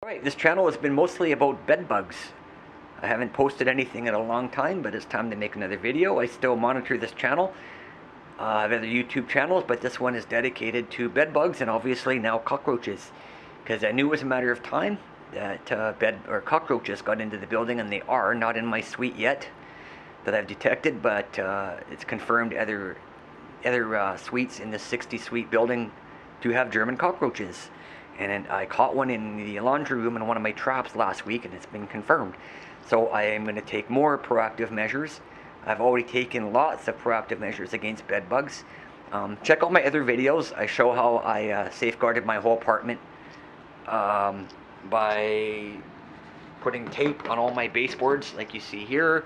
Alright, this channel has been mostly about bed bugs. I haven't posted anything in a long time, but it's time to make another video. I still monitor this channel. I have other YouTube channels, but this one is dedicated to bed bugs and obviously now cockroaches. Because I knew it was a matter of time that cockroaches got into the building, and they are not in my suite yet that I've detected, but it's confirmed other suites in this 60 suite building do have German cockroaches. And I caught one in the laundry room in one of my traps last week, and it's been confirmed. So I am going to take more proactive measures. I've already taken lots of proactive measures against bed bugs. Check out my other videos. I show how I safeguarded my whole apartment by putting tape on all my baseboards, like you see here.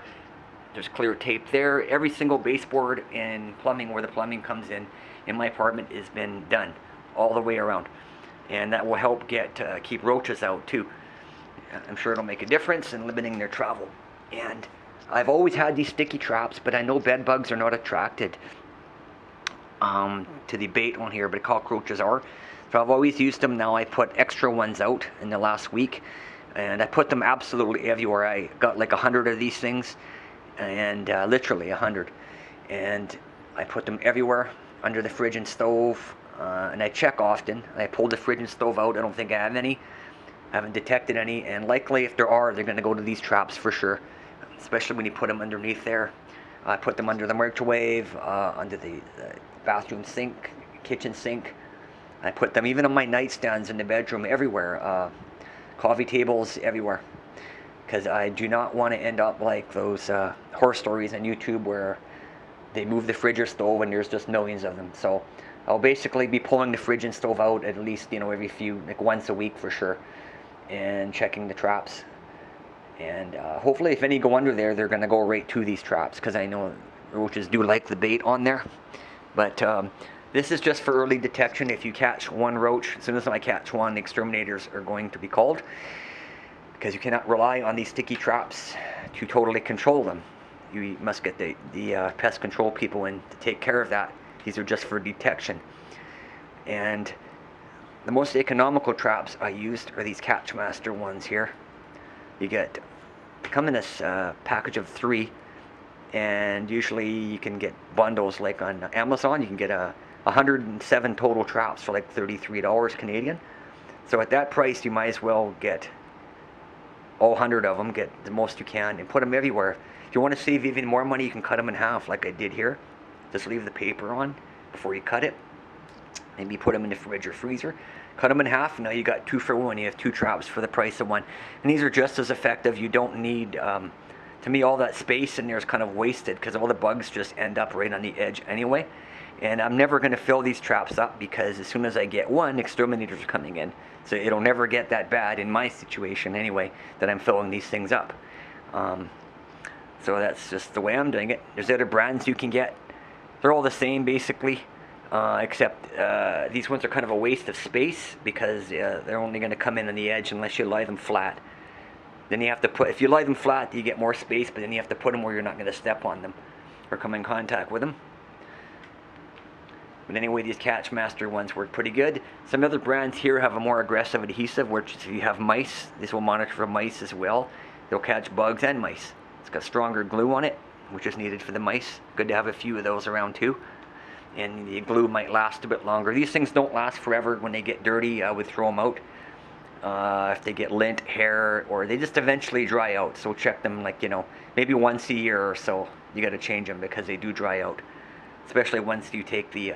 There's clear tape there. Every single baseboard and plumbing, where the plumbing comes in my apartment, has been done all the way around. And that will help keep roaches out too. I'm sure it'll make a difference in limiting their travel. And I've always had these sticky traps, but I know bed bugs are not attracted to the bait on here, but cockroaches are. So I've always used them. Now I put extra ones out in the last week, and I put them absolutely everywhere. I got like 100 of these things, and literally 100. And I put them everywhere, under the fridge and stove. And I check often. I pulled the fridge and stove out. I don't think I have any. I haven't detected any, and likely if there are, they're going to go to these traps for sure, especially when you put them underneath there. I put them under the microwave, under the bathroom sink, kitchen sink. I put them even on my nightstands in the bedroom, everywhere, coffee tables, everywhere, because I do not want to end up like those horror stories on YouTube where they move the fridge or stove and there's just millions of them. So I'll basically be pulling the fridge and stove out at least, every once a week for sure, and checking the traps. And hopefully if any go under there, they're going to go right to these traps, because I know roaches do like the bait on there. But this is just for early detection. If you catch one roach, as soon as I catch one, the exterminators are going to be called, because you cannot rely on these sticky traps to totally control them. You must get the pest control people in to take care of that. These are just for detection. And the most economical traps I used are these Catchmaster ones here. They come in this package of 3, and usually you can get bundles, like on Amazon. You can get 107 total traps for like $33 Canadian. So at that price, you might as well get all 100 of them, get the most you can, and put them everywhere. If you want to save even more money, you can cut them in half, like I did here. Just leave the paper on before you cut it. Maybe put them in the fridge or freezer. Cut them in half, and now you got 2 for 1. You have 2 traps for the price of 1. And these are just as effective. You don't need, to me, all that space in there is kind of wasted, because all the bugs just end up right on the edge anyway. And I'm never going to fill these traps up, because as soon as I get one, exterminators are coming in. So it'll never get that bad in my situation anyway, that I'm filling these things up. So that's just the way I'm doing it. There's other brands you can get. They're all the same basically, except these ones are kind of a waste of space, because they're only going to come in on the edge unless you lie them flat. Then you have to if you lie them flat, you get more space, but then you have to put them where you're not going to step on them or come in contact with them. But anyway, these Catchmaster ones work pretty good. Some other brands here have a more aggressive adhesive, which if you have mice, this will monitor for mice as well. They'll catch bugs and mice. It's got stronger glue on it, which is needed for the mice. Good to have a few of those around too. And the glue might last a bit longer. These things don't last forever. When they get dirty, I would throw them out. If they get lint, hair, or they just eventually dry out. So check them maybe once a year or so. You got to change them, because they do dry out, especially once you take the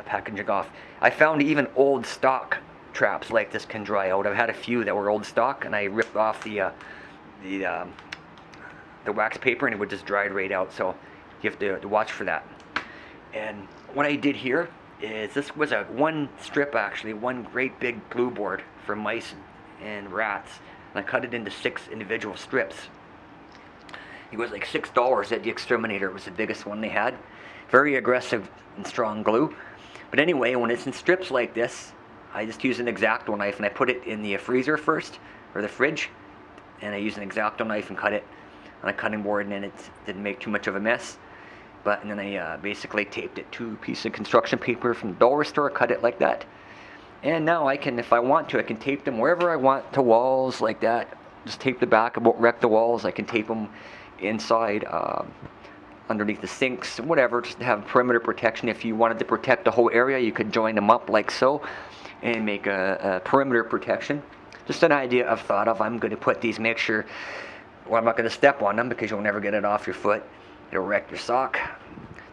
packaging off. I found even old stock traps like this can dry out. I've had a few that were old stock, and I ripped off the wax paper, and it would just dry right out. So you have to watch for that. And what I did here is, this was one strip, actually, one great big glue board for mice and rats, and I cut it into 6 individual strips. It was like $6 at the Exterminator. It was the biggest one they had. Very aggressive and strong glue. But anyway, when it's in strips like this, I just use an X-Acto knife, and I put it in the freezer first, or the fridge, and I use an X-Acto knife and cut it on a cutting board, and then it didn't make too much of a mess. And then I basically taped it to a piece of construction paper from the dollar store, cut it like that, And now I can, if I want to, I can tape them wherever I want, to walls like that. Just tape the back, I won't wreck the walls. I can tape them inside, underneath the sinks, whatever, just to have perimeter protection. If you wanted to protect the whole area, you could join them up like so and make a perimeter protection. Just an idea I've thought of. I'm going to put these, make sure, well, I'm not going to step on them because you'll never get it off your foot. It'll wreck your sock.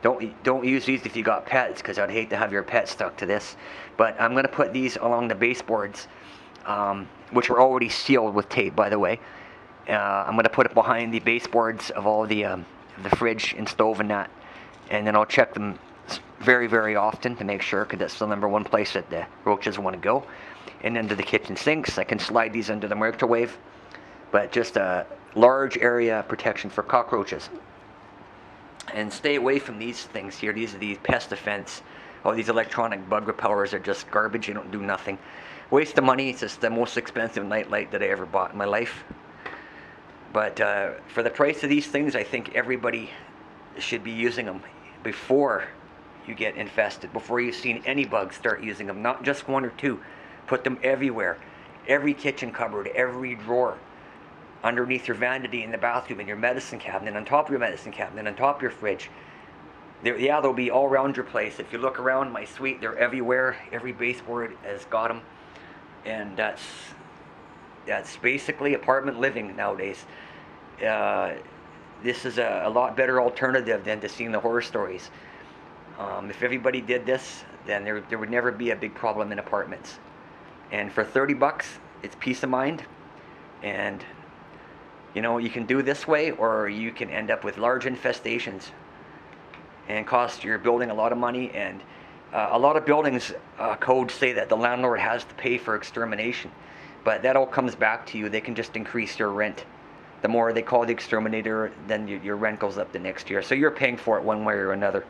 Don't use these if you got pets, because I'd hate to have your pet stuck to this. But I'm going to put these along the baseboards, which are already sealed with tape, by the way. I'm going to put it behind the baseboards of all the fridge and stove and that. And then I'll check them very, very often to make sure, because that's the number one place that the roaches want to go. And under the kitchen sinks, I can slide these under the microwave. But just a large area protection for cockroaches. And stay away from these things here. These are the pest defense. All these electronic bug repellers are just garbage. They don't do nothing. Waste of money. It's just the most expensive night light that I ever bought in my life. But for the price of these things, I think everybody should be using them before you get infested. Before you've seen any bugs, start using them. Not just one or two. Put them everywhere. Every kitchen cupboard, every drawer. Underneath your vanity in the bathroom, in your medicine cabinet, on top of your medicine cabinet, on top of your fridge. They'll be all around your place. If you look around my suite, they're everywhere. Every baseboard has got them. And that's basically apartment living nowadays. This is a lot better alternative than to seeing the horror stories. If everybody did this, then there would never be a big problem in apartments. And for $30, it's peace of mind. And you know, you can do this way, or you can end up with large infestations and cost your building a lot of money. And a lot of buildings codes say that the landlord has to pay for extermination, but that all comes back to you. They can just increase your rent. The more they call the exterminator, then your rent goes up the next year. So you're paying for it one way or another.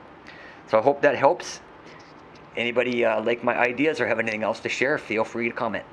So I hope that helps. Anybody like my ideas or have anything else to share, feel free to comment.